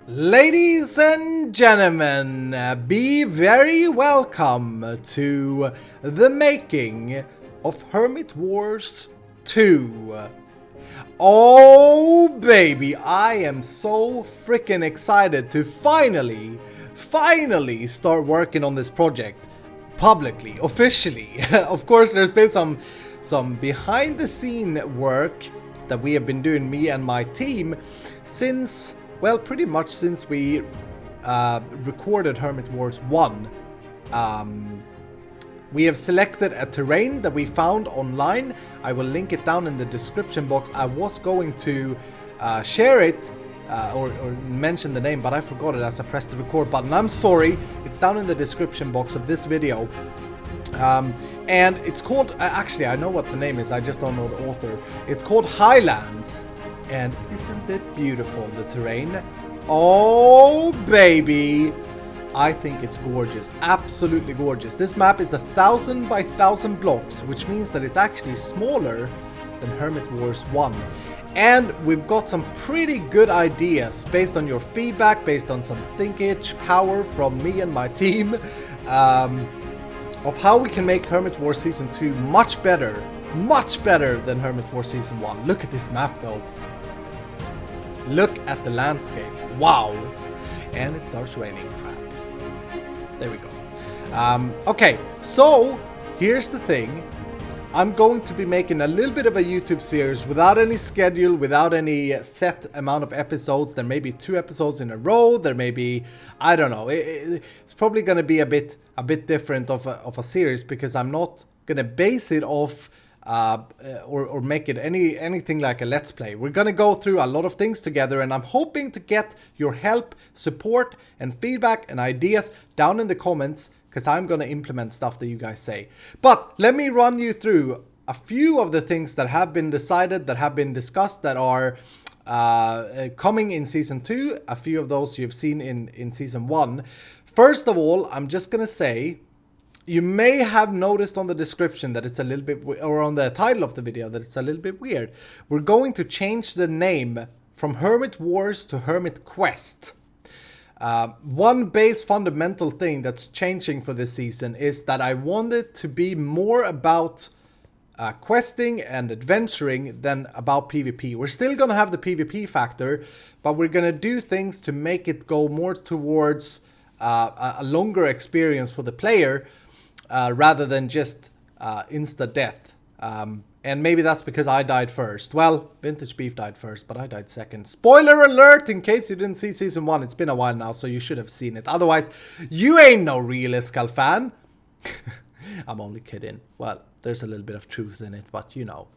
Ladies and gentlemen, be very welcome to the making of Hermit Wars 2. Oh baby, I am so freaking excited to finally start working on this project publicly, officially. Of course, there's been some behind the scene work that we have been doing, me and my team, since, well, pretty much since we recorded Hermit Wars 1. We have selected a terrain that we found online. I will link it down in the description box. I was going to share it or mention the name, but I forgot it as I pressed the record button. I'm sorry. It's down in the description box of this video. And it's called, actually I know what the name is, I just don't know the author. It's called Highlands. And isn't it beautiful, the terrain? Oh baby, I think it's gorgeous, absolutely gorgeous. This map is 1,000 by 1,000 blocks, which means that it's actually smaller than Hermit Wars 1. And we've got some pretty good ideas based on your feedback, based on some thinkage power from me and my team, of how we can make Hermit Wars Season 2 much better than Hermit Wars Season 1. Look at this map though. Look at the landscape. Wow. And it starts raining. Crap. There we go. Okay, so here's the thing. I'm going to be making a little bit of a YouTube series without any schedule, without any set amount of episodes. There may be 2 episodes in a row. There may be, I don't know. It's probably going to be a bit different of a series, because I'm not going to base it off or make it anything like a let's play. We're gonna go through a lot of things together, and I'm hoping to get your help, support, and feedback and ideas down in the comments, because I'm gonna implement stuff that you guys say. But let me run you through a few of the things that have been decided, that have been discussed, that are coming in Season 2. A few of those you've seen in Season 1. First of all, I'm just gonna say, you may have noticed on the description that it's a little bit, or on the title of the video, that it's a little bit weird. We're going to change the name from Hermit Wars to Hermit Quest. One base fundamental thing that's changing for this season is that I want it to be more about questing and adventuring than about PvP. We're still going to have the PvP factor, but we're going to do things to make it go more towards a longer experience for the player, rather than just insta-death. And maybe that's because I died first. Well, Vintage Beef died first, but I died second. Spoiler alert, in case you didn't see Season 1. It's been a while now, so you should have seen it. Otherwise, you ain't no real Iskall fan. I'm only kidding. Well, there's a little bit of truth in it, but you know.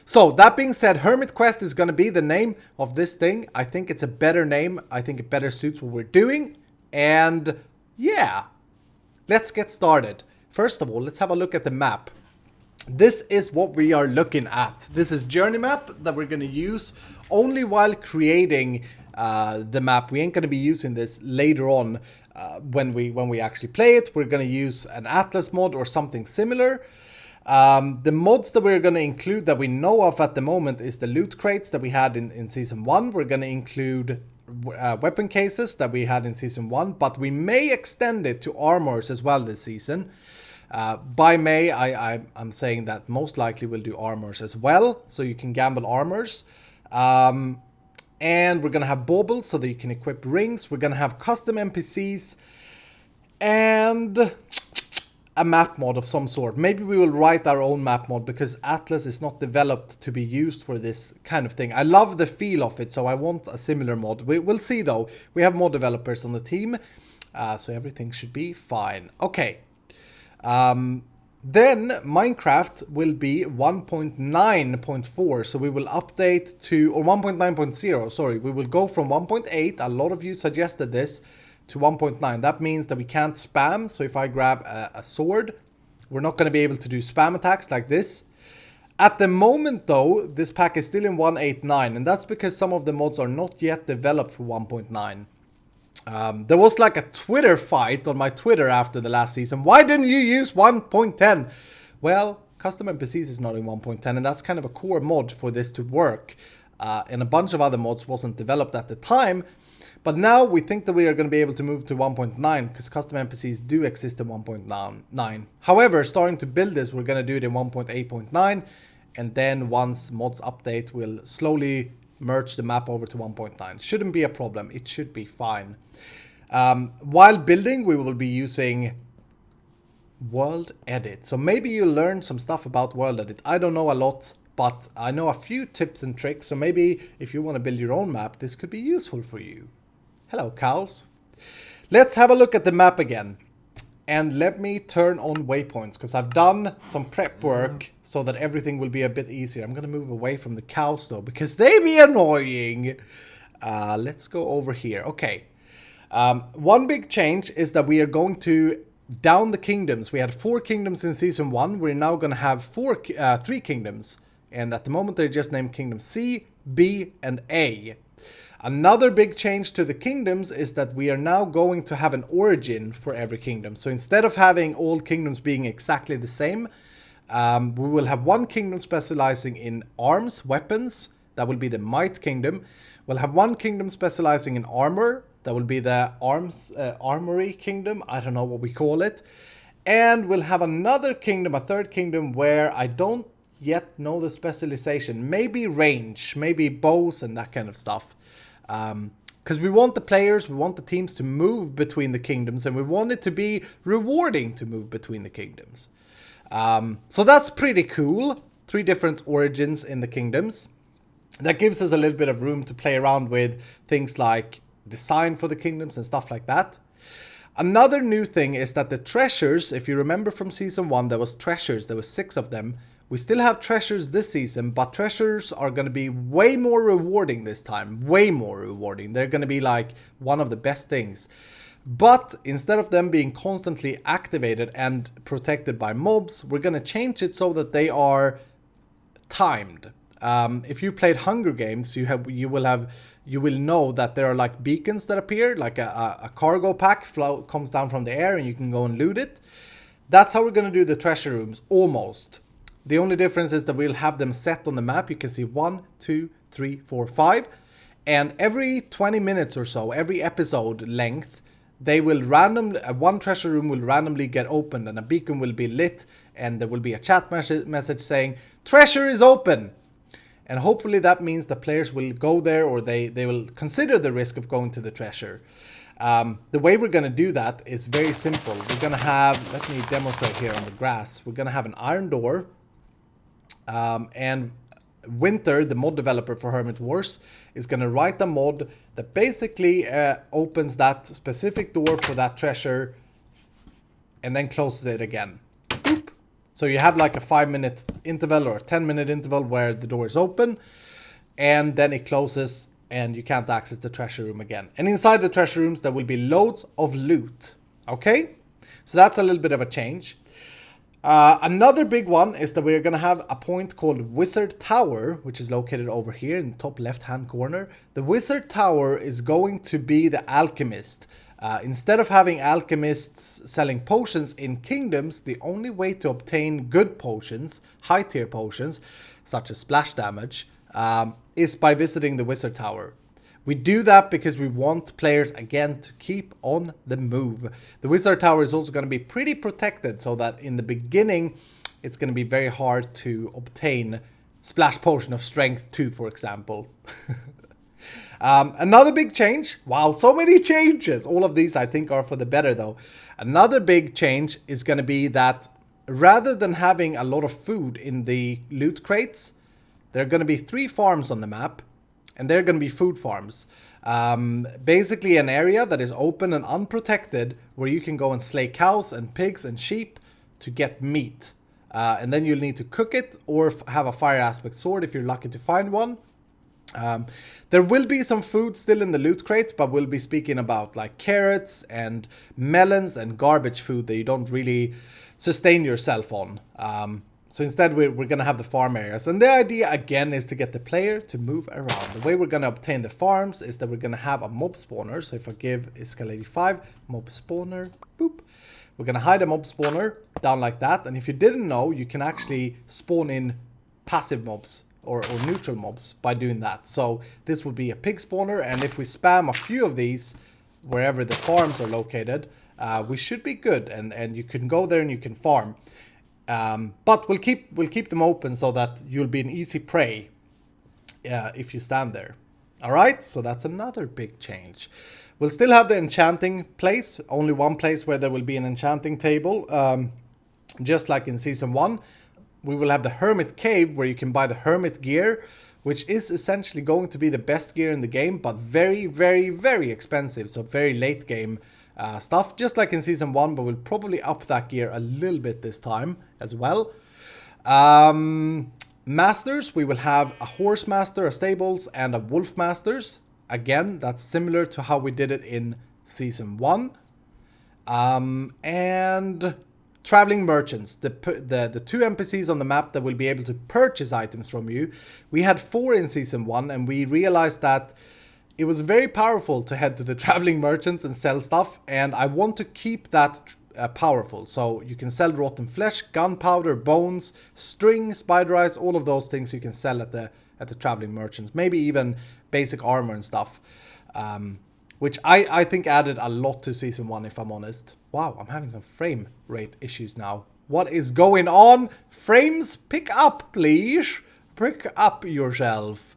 So, that being said, Hermit Quest is going to be the name of this thing. I think it's a better name. I think it better suits what we're doing. And, yeah. Let's get started. First of all, let's have a look at the map. This is what we are looking at. This is journey map that we're going to use only while creating the map. We ain't going to be using this later on when we actually play it. We're going to use an Atlas mod or something similar. The mods that we're going to include that we know of at the moment is the loot crates that we had in Season 1. We're going to include weapon cases that we had in Season 1, but we may extend it to armors as well this season. By May, I'm saying that most likely we'll do armors as well, so you can gamble armors. And we're going to have baubles so that you can equip rings. We're going to have custom NPCs and a map mod of some sort. Maybe we will write our own map mod, because Atlas is not developed to be used for this kind of thing. I love the feel of it, so I want a similar mod. We'll see though. We have mod developers on the team, so everything should be fine. Okay. Then Minecraft will be 1.9.4, so we will update to, or 1.9.0, sorry. We will go from 1.8, a lot of you suggested this, to 1.9. That means that we can't spam. So if I grab a sword, we're not going to be able to do spam attacks like this. At the moment though, this pack is still in 1.8.9, and that's because some of the mods are not yet developed for 1.9. There was like a Twitter fight on my Twitter after the last season. Why didn't you use 1.10? Well, CustomNPCs is not in 1.10, and that's kind of a core mod for this to work. And a bunch of other mods wasn't developed at the time. But now we think that we are going to be able to move to 1.9 because custom NPCs do exist in 1.9. However, starting to build this, we're going to do it in 1.8.9. And then once mods update, we'll slowly merge the map over to 1.9. Shouldn't be a problem. It should be fine. While building, we will be using WorldEdit. So maybe you learned some stuff about WorldEdit. I don't know a lot, but I know a few tips and tricks. So maybe if you want to build your own map, this could be useful for you. Hello, cows. Let's have a look at the map again. And let me turn on waypoints because I've done some prep work so that everything will be a bit easier. I'm going to move away from the cows though because they be annoying. Let's go over here. Okay. One big change is that we are going to down the kingdoms. We had 4 kingdoms in season 1. We're now going to have 3 kingdoms. And at the moment they're just named Kingdom C, B, and A. Another big change to the kingdoms is that we are now going to have an origin for every kingdom. So instead of having all kingdoms being exactly the same, we will have one kingdom specializing in arms, weapons. That will be the Might Kingdom. We'll have one kingdom specializing in armor. That will be the Armory Kingdom. I don't know what we call it. And we'll have another kingdom, a third kingdom, where I don't yet know the specialization. Maybe range, maybe bows and that kind of stuff. Because we want the players, we want the teams to move between the kingdoms, and we want it to be rewarding to move between the kingdoms. So that's pretty cool. 3 different origins in the kingdoms. That gives us a little bit of room to play around with things like design for the kingdoms and stuff like that. Another new thing is that the treasures, if you remember from season 1, there was treasures, there was 6 of them. We still have treasures this season, but treasures are going to be way more rewarding this time. Way more rewarding. They're going to be like one of the best things. But instead of them being constantly activated and protected by mobs, we're going to change it so that they are timed. If you played Hunger Games, you will know that there are like beacons that appear, like a cargo pack comes down from the air and you can go and loot it. That's how we're going to do the treasure rooms, almost. The only difference is that we'll have them set on the map. You can see 1, 2, 3, 4, 5. And every 20 minutes or so, every episode length, they will one treasure room will randomly get opened and a beacon will be lit and there will be a chat message saying, "Treasure is open." And hopefully that means the players will go there, or they will consider the risk of going to the treasure. The way we're going to do that is very simple. We're going to have, let me demonstrate here on the grass. We're going to have an iron door. And Winter, the mod developer for Hermit Wars, is going to write a mod that basically opens that specific door for that treasure and then closes it again. Boop. So you have like a 5-minute interval or a 10-minute interval where the door is open and then it closes and you can't access the treasure room again. And inside the treasure rooms there will be loads of loot. Okay? So that's a little bit of a change. Another big one is that we're going to have a point called Wizard Tower, which is located over here in the top left-hand corner. The Wizard Tower is going to be the alchemist. Instead of having alchemists selling potions in kingdoms, the only way to obtain good potions, high-tier potions, such as splash damage, is by visiting the Wizard Tower. We do that because we want players, again, to keep on the move. The Wizard Tower is also going to be pretty protected, so that in the beginning, it's going to be very hard to obtain Splash Potion of Strength 2, for example. Another big change. Wow, so many changes. All of these, I think, are for the better, though. Another big change is going to be that rather than having a lot of food in the loot crates, there are going to be 3 farms on the map. And they're going to be food farms. Basically an area that is open and unprotected where you can go and slay cows and pigs and sheep to get meat. And then you'll need to cook it or have a fire aspect sword if you're lucky to find one. There will be some food still in the loot crates, but we'll be speaking about like carrots and melons and garbage food that you don't really sustain yourself on. So instead, we're going to have the farm areas. And the idea, again, is to get the player to move around. The way we're going to obtain the farms is that we're going to have a mob spawner. So if I give Iskal 85, mob spawner, boop. We're going to hide a mob spawner down like that. And if you didn't know, you can actually spawn in passive mobs or neutral mobs by doing that. So this will be a pig spawner, and if we spam a few of these wherever the farms are located, we should be good, and you can go there and you can farm. But we'll keep them open so that you'll be an easy prey if you stand there. All right, so that's another big change. We'll still have the enchanting place, only one place where there will be an enchanting table, just like in Season 1. We will have the Hermit Cave, where you can buy the Hermit gear, which is essentially going to be the best gear in the game, but very, very, very expensive, so very late game stuff, just like in Season 1, but we'll probably up that gear a little bit this time as well. Masters, we will have a Horse Master, a Stables, and a Wolf Masters. Again, that's similar to how we did it in Season 1. And Traveling Merchants, the two NPCs on the map that will be able to purchase items from you. We had 4 in Season 1, and we realized that it was very powerful to head to the Traveling Merchants and sell stuff, and I want to keep that powerful. So you can sell rotten flesh, gunpowder, bones, string, spider eyes, all of those things you can sell at the Traveling Merchants. Maybe even basic armor and stuff, which I think added a lot to Season 1, if I'm honest. Wow, I'm having some frame rate issues now. What is going on? Frames, pick up, please. Pick up yourself.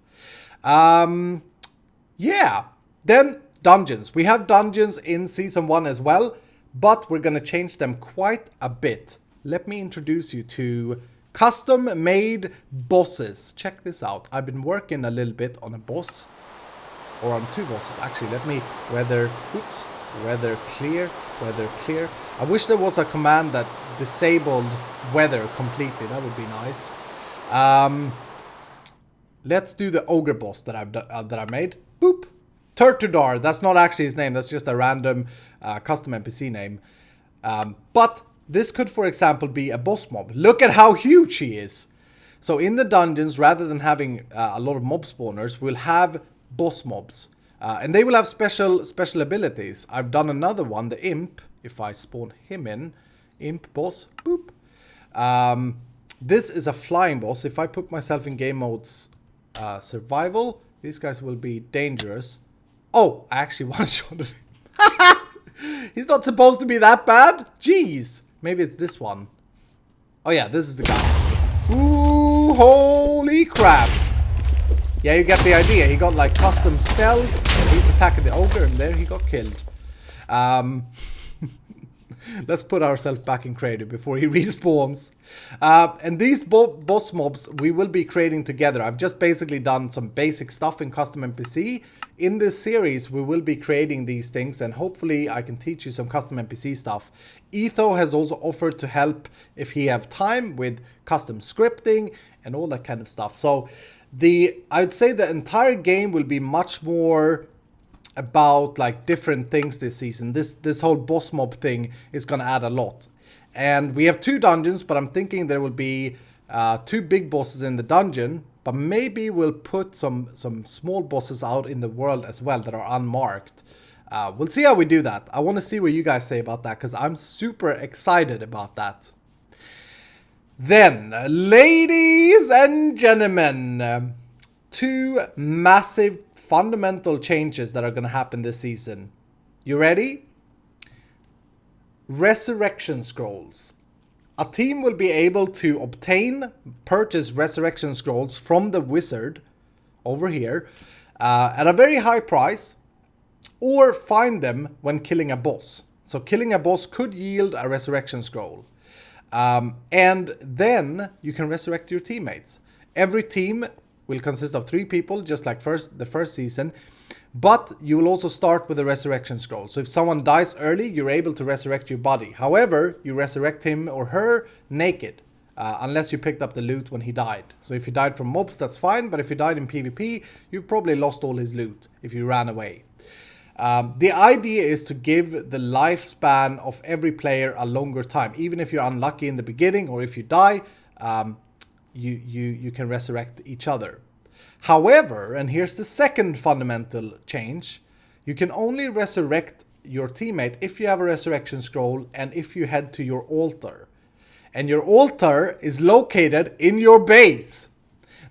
Yeah, then dungeons. We have dungeons in Season 1 as well, but we're going to change them quite a bit. Let me introduce you to custom-made bosses. Check this out. I've been working a little bit on a boss, or on 2 bosses actually. Let me weather clear. I wish there was a command that disabled weather completely. That would be nice. Let's do the ogre boss that I made. Boop. Turtudar. That's not actually his name. That's just a random custom NPC name. But this could, for example, be a boss mob. Look at how huge he is. So in the dungeons, rather than having a lot of mob spawners, we'll have boss mobs. And they will have special abilities. I've done another one, the Imp. If I spawn him in, Imp boss, boop. This is a flying boss. If I put myself in game modes survival, these guys will be dangerous. Oh, I actually one-shotted him. He's not supposed to be that bad. Jeez. Maybe it's this one. Oh yeah, this is the guy. Ooh, holy crap. Yeah, you get the idea. He got like custom spells. He's attacking the ogre, and there he got killed. Let's put ourselves back in creative before he respawns. And these boss mobs we will be creating together. I've just basically done some basic stuff in CustomNPC. In this series, we will be creating these things, and hopefully I can teach you some custom NPC stuff. Etho has also offered to help if he have time with custom scripting and all that kind of stuff. So I'd say the entire game will be much more about like different things this season. This whole boss mob thing is gonna add a lot. And we have 2 dungeons, but I'm thinking there will be 2 big bosses in the dungeon, but maybe we'll put some small bosses out in the world as well that are unmarked. We'll see how we do that. I want to see what you guys say about that, because I'm super excited about that. Then, ladies and gentlemen, 2 massive fundamental changes that are going to happen this season. You ready? Resurrection scrolls. A team will be able to purchase resurrection scrolls from the wizard over here at a very high price, or find them when killing a boss. So killing a boss could yield a resurrection scroll. And then you can resurrect your teammates. Every team will consist of 3 people, just like the first season. But you will also start with a resurrection scroll. So if someone dies early, you're able to resurrect your body. However, you resurrect him or her naked, unless you picked up the loot when he died. So if he died from mobs, that's fine. But if he died in PvP, you've probably lost all his loot if you ran away. The idea is to give the lifespan of every player a longer time. Even if you're unlucky in the beginning, or if you die, you can resurrect each other. However, and here's the second fundamental change, you can only resurrect your teammate if you have a resurrection scroll and if you head to your altar. And your altar is located in your base.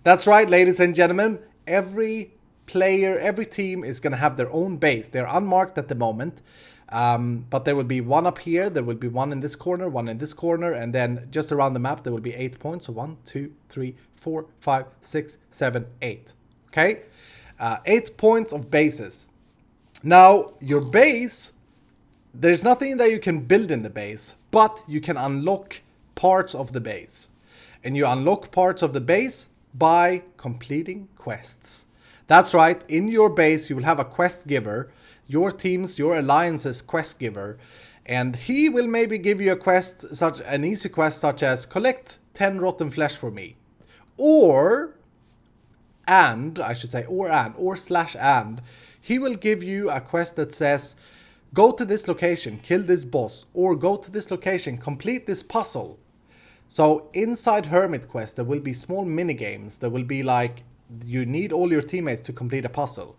That's right, ladies and gentlemen. Every player, every team is going to have their own base. They're unmarked at the moment. But there will be one up here, there will be one in this corner, one in this corner, and then just around the map there will be 8 points. So 1, 2, 3, 4, 5, 6, 7, 8. Okay? 8 points of bases. Now, your base, there's nothing that you can build in the base, but you can unlock parts of the base. And you unlock parts of the base by completing quests. That's right, in your base you will have a quest giver, your team's, your alliance's quest giver, and he will maybe give you a quest, an easy quest such as collect 10 rotten flesh for me. Or he will give you a quest that says, go to this location, kill this boss, or go to this location, complete this puzzle. So inside Hermit Quest there will be small mini games. There will be like, you need all your teammates to complete a puzzle.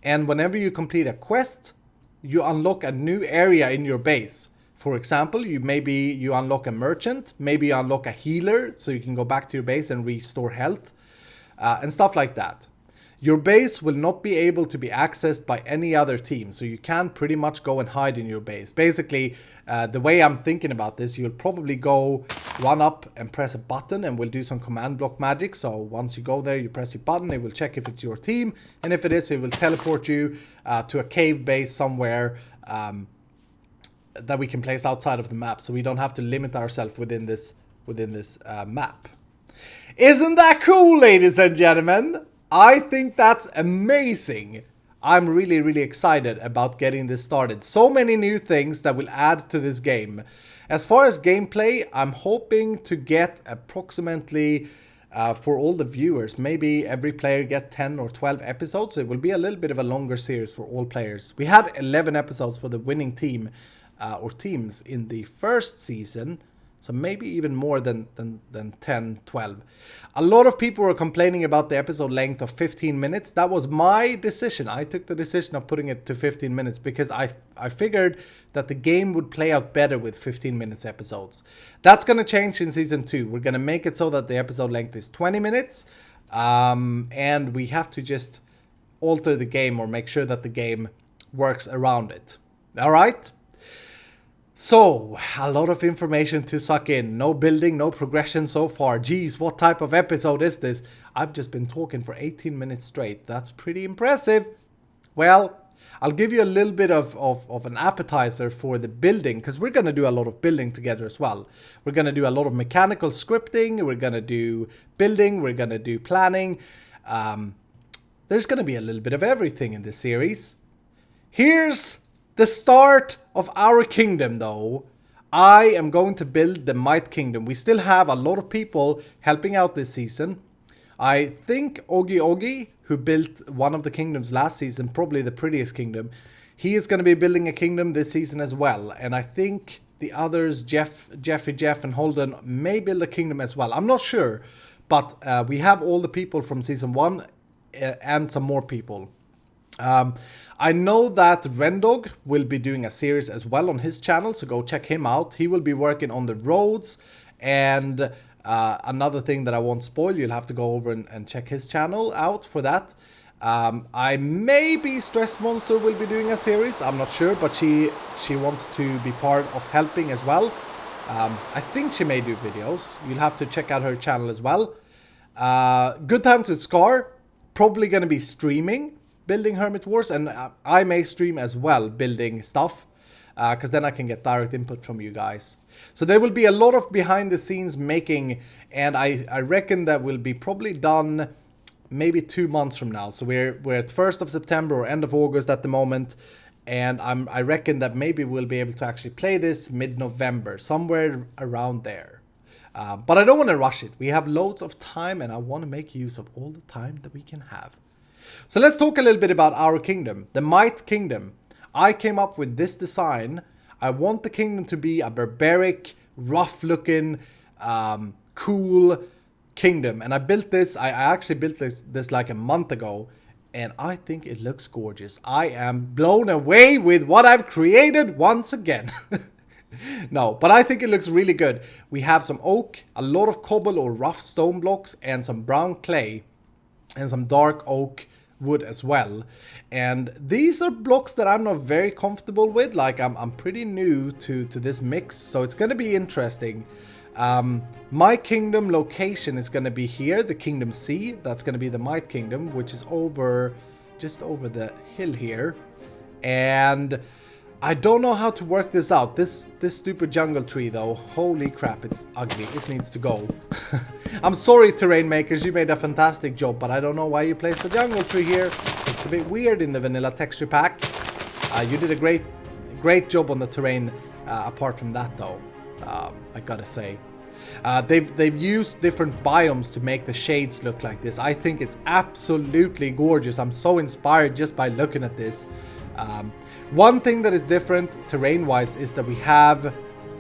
And whenever you complete a quest, you unlock a new area in your base. For example, you unlock a merchant, maybe you unlock a healer, so you can go back to your base and restore health, and stuff like that. Your base will not be able to be accessed by any other team, so you can pretty much go and hide in your base. Basically, the way I'm thinking about this, you'll probably go run up and press a button, and we'll do some command block magic. So once you go there, you press your button, it will check if it's your team, and if it is, it will teleport you to a cave base somewhere that we can place outside of the map, so we don't have to limit ourselves within this map. Isn't that cool, ladies and gentlemen? I think that's amazing. I'm really, really excited about getting this started. So many new things that will add to this game. As far as gameplay, I'm hoping to get approximately, for all the viewers, maybe every player get 10 or 12 episodes. So it will be a little bit of a longer series for all players. We had 11 episodes for the winning team or teams in the first season. So maybe even more than 10, 12. A lot of people were complaining about the episode length of 15 minutes. That was my decision. I took the decision of putting it to 15 minutes because I figured that the game would play out better with 15 minutes episodes. That's going to change in Season 2. We're going to make it so that the episode length is 20 minutes. And we have to just alter the game or make sure that the game works around it. All right? So, a lot of information to suck in. No building, no progression so far. Geez, what type of episode is this? I've just been talking for 18 minutes straight. That's pretty impressive. Well, I'll give you a little bit of an appetizer for the building, because we're going to do a lot of building together as well. We're going to do a lot of mechanical scripting. We're going to do building. We're going to do planning. There's going to be a little bit of everything in this series. Here's the start of our kingdom, though. I am going to build the Might Kingdom. We still have a lot of people helping out this season. I think Ogi, who built one of the kingdoms last season, probably the prettiest kingdom, he is going to be building a kingdom this season as well. And I think the others, Jeff, and Holden, may build a kingdom as well. I'm not sure, but we have all the people from Season 1 and some more people. I know that Rendog will be doing a series as well on his channel, so go check him out. He will be working on the roads, and another thing that I won't spoil, you'll have to go over and check his channel out for that. Maybe Stress Monster will be doing a series, I'm not sure, but she wants to be part of helping as well. I think she may do videos. You'll have to check out her channel as well. Good Times with Scar, probably going to be streaming building Hermit Wars, and I may stream as well building stuff, because then I can get direct input from you guys. So there will be a lot of behind the scenes making, and I reckon that will be probably done maybe 2 months from now. So we're at 1st of September or end of August at the moment, and I reckon that maybe we'll be able to actually play this mid-November, somewhere around there. But I don't want to rush it. We have loads of time, and I want to make use of all the time that we can have. So let's talk a little bit about our kingdom, the Might Kingdom. I came up with this design. I want the kingdom to be a barbaric, rough-looking, cool kingdom. And I built this, I actually built this like a month ago, and I think it looks gorgeous. I am blown away with what I've created once again. No, but I think it looks really good. We have some oak, a lot of cobble or rough stone blocks, and some brown clay. and some dark oak wood as well. And these are blocks that I'm not very comfortable with. Like I'm pretty new to this mix, so it's gonna be interesting. My kingdom location is gonna be here, the Kingdom C. That's gonna be the Might Kingdom, which is just over the hill here. And I don't know how to work this out. This stupid jungle tree though, holy crap, it's ugly. It needs to go. I'm sorry, terrain makers, you made a fantastic job, but I don't know why you placed the jungle tree here. It's a bit weird in the vanilla texture pack. You did a great job on the terrain apart from that though, I gotta say. They've used different biomes to make the shades look like this. I think it's absolutely gorgeous. I'm so inspired just by looking at this. One thing that is different terrain-wise is that we have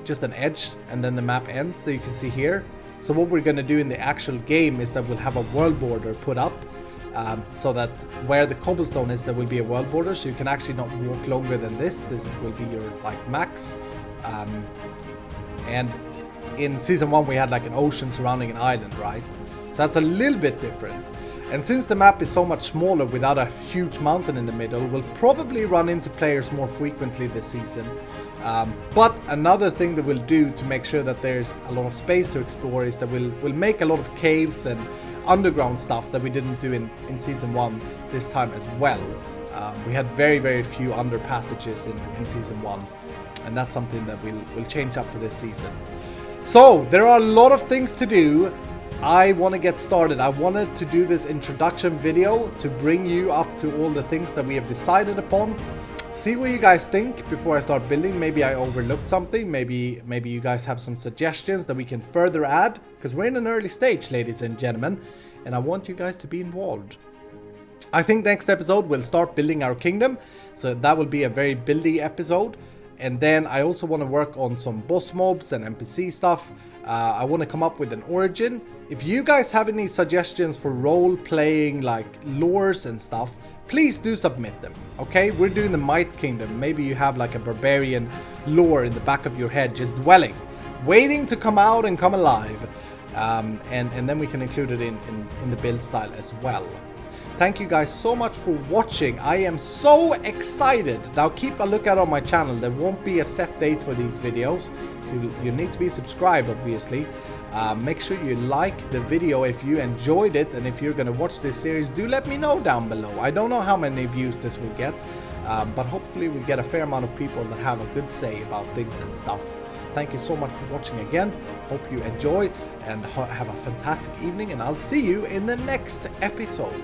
just an edge and then the map ends, so you can see here. So what we're going to do in the actual game is that we'll have a world border put up, so that where the cobblestone is, there will be a world border, so you can actually not walk longer than this. This will be your like max. And in season 1 we had like an ocean surrounding an island, right? So that's a little bit different. And since the map is so much smaller without a huge mountain in the middle, we'll probably run into players more frequently this season. But another thing that we'll do to make sure that there's a lot of space to explore is that we'll make a lot of caves and underground stuff that we didn't do in season 1 this time as well. We had very few under passages in season 1, and that's something that we'll change up for this season. So there are a lot of things to do. I want to get started. I wanted to do this introduction video to bring you up to all the things that we have decided upon. See what you guys think before I start building. Maybe I overlooked something. Maybe you guys have some suggestions that we can further add, because we're in an early stage, ladies and gentlemen, and I want you guys to be involved. I think next episode we'll start building our kingdom, so that will be a very buildy episode. And then I also want to work on some boss mobs and NPC stuff. I want to come up with an origin. If you guys have any suggestions for role-playing like lores and stuff, please do submit them, okay? We're doing the Might Kingdom. Maybe you have like a barbarian lore in the back of your head just dwelling, waiting to come out and come alive. And then we can include it in the build style as well. Thank you guys so much for watching. I am so excited. Now keep a lookout on my channel. There won't be a set date for these videos, so you need to be subscribed, obviously. Make sure you like the video if you enjoyed it, and if you're going to watch this series, do let me know down below. I don't know how many views this will get, but hopefully we'll get a fair amount of people that have a good say about things and stuff. Thank you so much for watching again. Hope you enjoy and have a fantastic evening, and I'll see you in the next episode.